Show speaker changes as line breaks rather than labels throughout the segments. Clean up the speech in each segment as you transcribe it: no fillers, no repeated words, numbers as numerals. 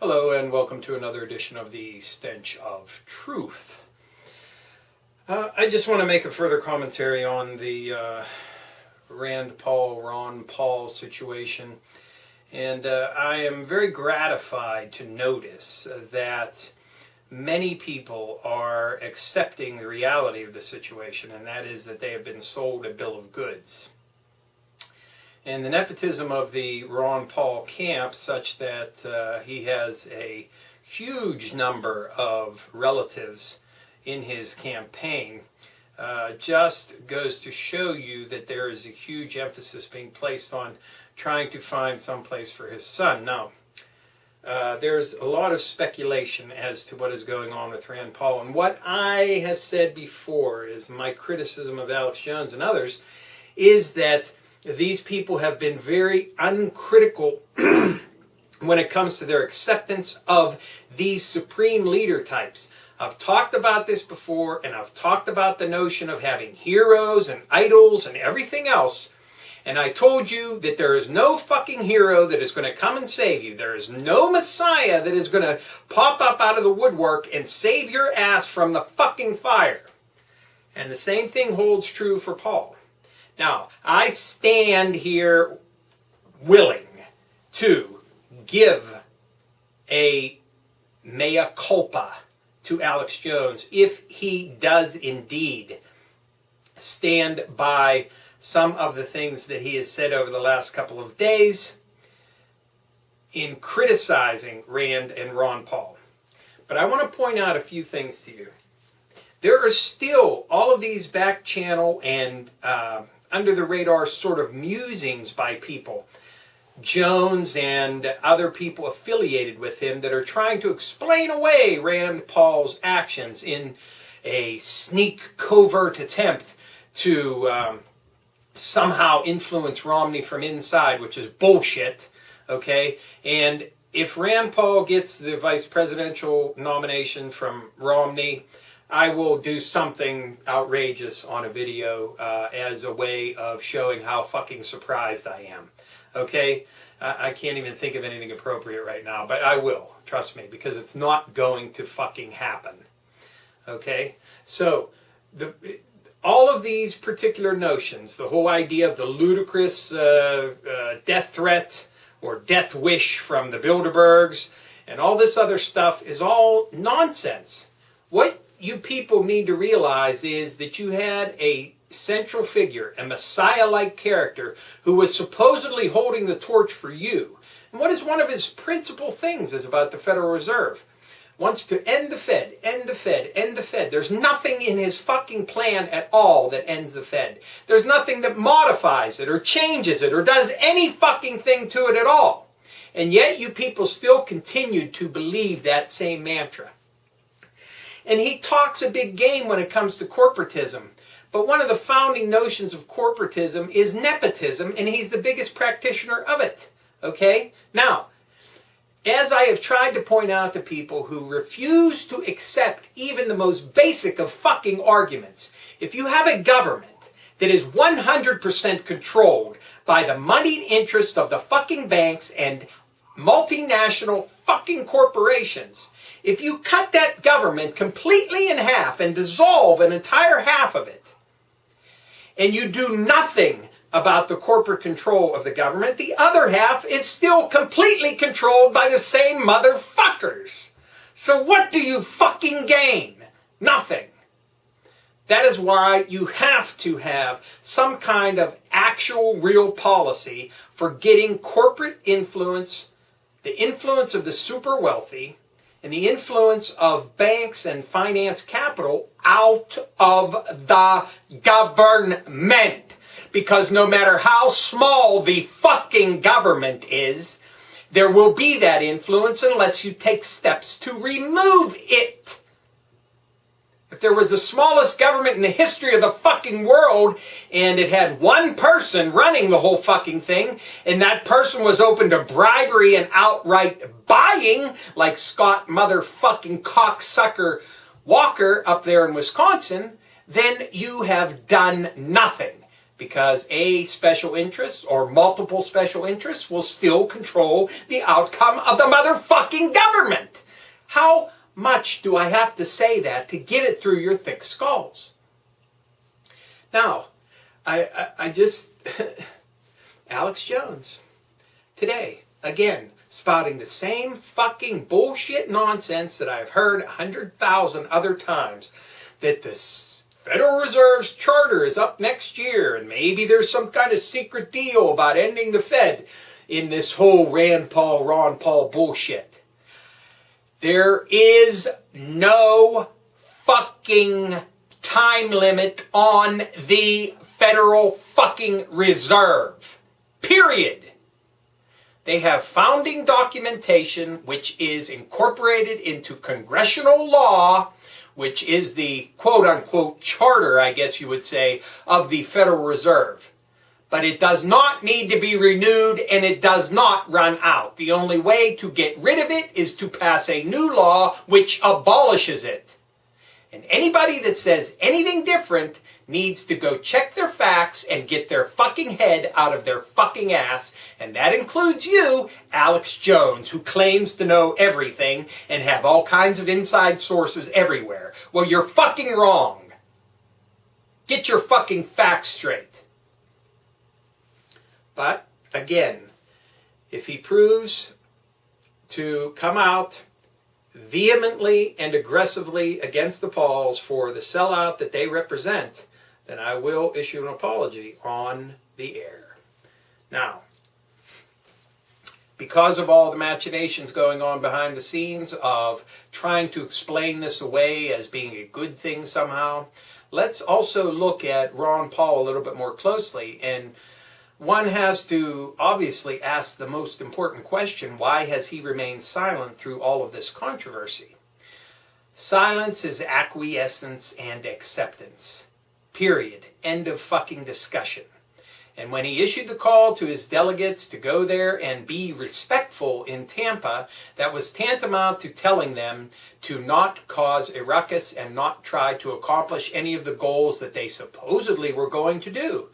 Hello and welcome to another edition of the Stench of Truth. I just want to make a further commentary on the Ron Paul situation. And I am very gratified to notice that many people are accepting the reality of the situation, and that is that they have been sold a bill of goods. And the nepotism of the Ron Paul camp, such that he has a huge number of relatives in his campaign, just goes to show you that there is a huge emphasis being placed on trying to find some place for his son. Now, there's a lot of speculation as to what is going on with Rand Paul. And what I have said before is my criticism of Alex Jones and others is that these people have been very uncritical when it comes to their acceptance of these supreme leader types. I've talked about this before, and I've talked about the notion of having heroes and idols and everything else. And I told you that there is no fucking hero that is going to come and save you. There is no Messiah that is going to pop up out of the woodwork and save your ass from the fucking fire. And the same thing holds true for Paul. Now, I stand here willing to give a mea culpa to Alex Jones if he does indeed stand by some of the things that he has said over the last couple of days in criticizing Rand and Ron Paul. But I want to point out a few things to you. There are still all of these back channel and under the radar sort of musings by people, Jones and other people affiliated with him, that are trying to explain away Rand Paul's actions in a sneak, covert attempt to somehow influence Romney from inside, which is bullshit, okay? And if Rand Paul gets the vice presidential nomination from Romney, I will do something outrageous on a video as a way of showing how fucking surprised I am. Okay? I can't even think of anything appropriate right now, but I will. Trust me, because it's not going to fucking happen. Okay? So, all of these particular notions, the whole idea of the ludicrous death threat or death wish from the Bilderbergs, and all this other stuff is all nonsense. What you people need to realize is that you had a central figure, a Messiah-like character, who was supposedly holding the torch for you. And what is one of his principal things is about the Federal Reserve? Wants to end the Fed, end the Fed, end the Fed. There's nothing in his fucking plan at all that ends the Fed. There's nothing that modifies it or changes it or does any fucking thing to it at all. And yet you people still continue to believe that same mantra. And he talks a big game when it comes to corporatism. But one of the founding notions of corporatism is nepotism, and he's the biggest practitioner of it. Okay? Now, as I have tried to point out to people who refuse to accept even the most basic of fucking arguments, if you have a government that is 100% controlled by the moneyed interests of the fucking banks and multinational fucking corporations, if you cut that government completely in half and dissolve an entire half of it, and you do nothing about the corporate control of the government, the other half is still completely controlled by the same motherfuckers. So what do you fucking gain? Nothing. That is why you have to have some kind of actual real policy for getting corporate influence, the influence of the super wealthy, and the influence of banks and finance capital out of the government. Because no matter how small the fucking government is, there will be that influence unless you take steps to remove it. If there was the smallest government in the history of the fucking world, and it had one person running the whole fucking thing, and that person was open to bribery and outright buying, like Scott motherfucking cocksucker Walker up there in Wisconsin, then you have done nothing. Because a special interest or multiple special interests will still control the outcome of the motherfucking government. How much do I have to say that to get it through your thick skulls? Now, I just... Alex Jones, today, again, spouting the same fucking bullshit nonsense that I've heard 100,000 other times, that the Federal Reserve's charter is up next year, and maybe there's some kind of secret deal about ending the Fed in this whole Rand Paul, Ron Paul bullshit. There is no fucking time limit on the Federal fucking Reserve. Period. They have founding documentation which is incorporated into congressional law, which is the quote-unquote charter, I guess you would say, of the Federal Reserve. But it does not need to be renewed, and it does not run out. The only way to get rid of it is to pass a new law which abolishes it. And anybody that says anything different needs to go check their facts and get their fucking head out of their fucking ass. And that includes you, Alex Jones, who claims to know everything and have all kinds of inside sources everywhere. Well, you're fucking wrong. Get your fucking facts straight. But, again, if he proves to come out vehemently and aggressively against the Pauls for the sellout that they represent, then I will issue an apology on the air. Now, because of all the machinations going on behind the scenes of trying to explain this away as being a good thing somehow, let's also look at Ron Paul a little bit more closely. And one has to obviously ask the most important question: why has he remained silent through all of this controversy? Silence is acquiescence and acceptance. Period. End of fucking discussion. And when he issued the call to his delegates to go there and be respectful in Tampa, that was tantamount to telling them to not cause a ruckus and not try to accomplish any of the goals that they supposedly were going to do.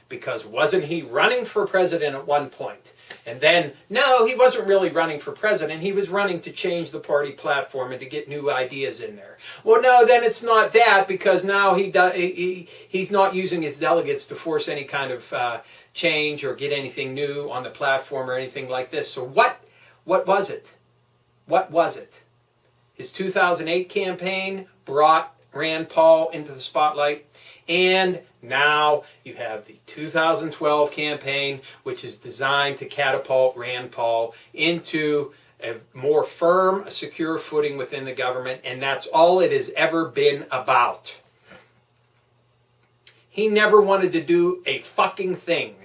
Because wasn't he running for president at one point? And then, no, he wasn't really running for president. He was running to change the party platform and to get new ideas in there. Well, no, then it's not that, because now he's not using his delegates to force any kind of change or get anything new on the platform or anything like this. So what was it? What was it? His 2008 campaign brought Rand Paul into the spotlight. And now you have the 2012 campaign, which is designed to catapult Rand Paul into a more firm, secure footing within the government. And that's all it has ever been about. He never wanted to do a fucking thing.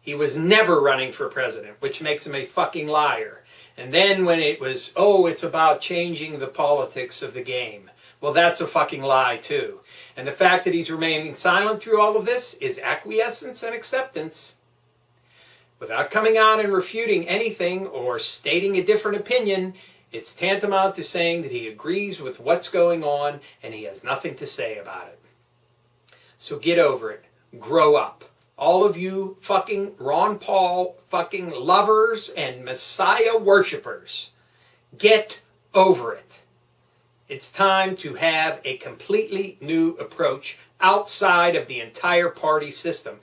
He was never running for president, which makes him a fucking liar. And then when it was, oh, it's about changing the politics of the game. Well, that's a fucking lie, too. And the fact that he's remaining silent through all of this is acquiescence and acceptance. Without coming out and refuting anything or stating a different opinion, it's tantamount to saying that he agrees with what's going on and he has nothing to say about it. So get over it. Grow up. All of you fucking Ron Paul fucking lovers and Messiah worshipers, get over it. It's time to have a completely new approach outside of the entire party system.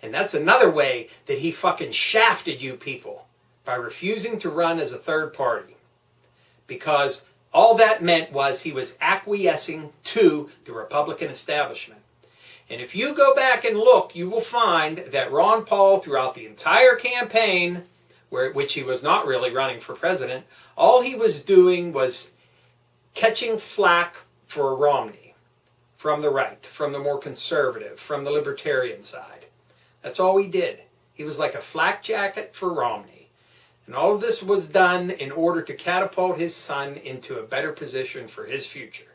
And that's another way that he fucking shafted you people, by refusing to run as a third party. Because all that meant was he was acquiescing to the Republican establishment. And if you go back and look, you will find that Ron Paul, throughout the entire campaign, which he was not really running for president, all he was doing was catching flack for Romney from the right, from the more conservative, from the libertarian side. That's all he did. He was like a flak jacket for Romney. And all of this was done in order to catapult his son into a better position for his future.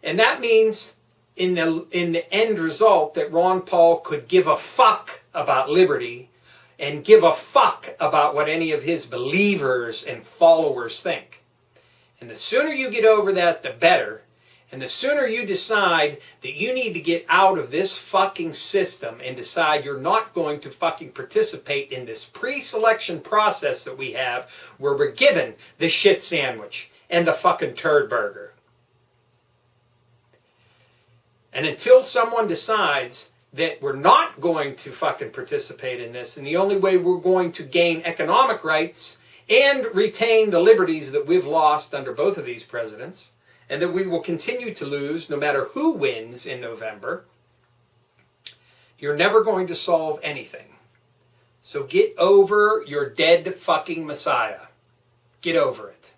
And that means in the end result that Ron Paul could give a fuck about liberty and give a fuck about what any of his believers and followers think. And the sooner you get over that, the better. And the sooner you decide that you need to get out of this fucking system and decide you're not going to fucking participate in this pre-selection process that we have, where we're given the shit sandwich and the fucking turd burger. And until someone decides that we're not going to fucking participate in this, and the only way we're going to gain economic rights and retain the liberties that we've lost under both of these presidents, and that we will continue to lose no matter who wins in November, you're never going to solve anything. So get over your dead fucking Messiah. Get over it.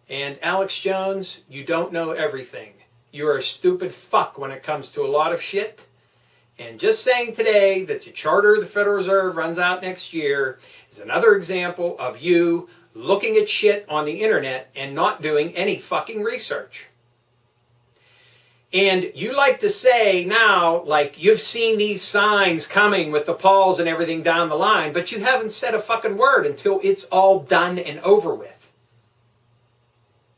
And Alex Jones, you don't know everything. You're a stupid fuck when it comes to a lot of shit. And just saying today that the charter of the Federal Reserve runs out next year is another example of you looking at shit on the internet and not doing any fucking research. And you like to say now, like, you've seen these signs coming with the Pauls and everything down the line, but you haven't said a fucking word until it's all done and over with.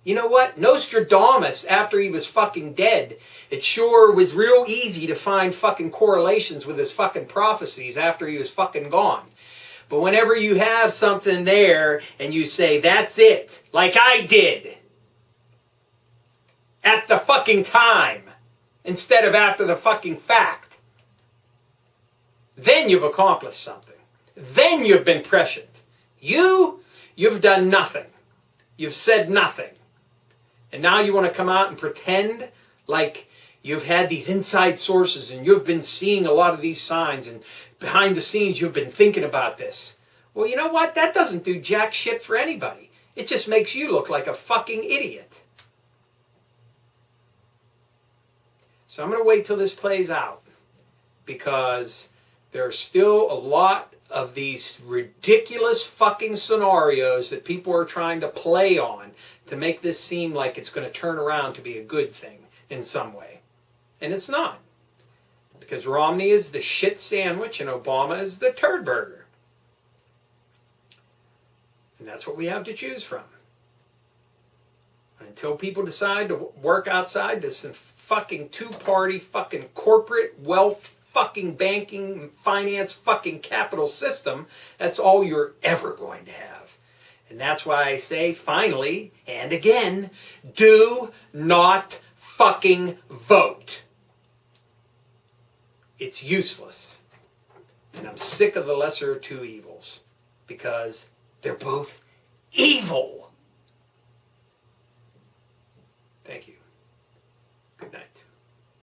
You know what? Nostradamus, after he was fucking dead, it sure was real easy to find fucking correlations with his fucking prophecies after he was fucking gone. But whenever you have something there and you say, that's it, like I did, at the fucking time, instead of after the fucking fact, then you've accomplished something. Then you've been prescient. You've done nothing. You've said nothing. And now you want to come out and pretend like you've had these inside sources and you've been seeing a lot of these signs and behind the scenes you've been thinking about this. Well, you know what? That doesn't do jack shit for anybody. It just makes you look like a fucking idiot. So I'm going to wait till this plays out, because there are still a lot of these ridiculous fucking scenarios that people are trying to play on to make this seem like it's going to turn around to be a good thing in some way. And it's not. Because Romney is the shit sandwich and Obama is the turd burger. And that's what we have to choose from. Until people decide to work outside this fucking two-party fucking corporate wealth fucking banking finance fucking capital system, that's all you're ever going to have. And that's why I say, finally, and again, do not fucking vote. It's useless. And I'm sick of the lesser of two evils, because they're both evil. Thank you.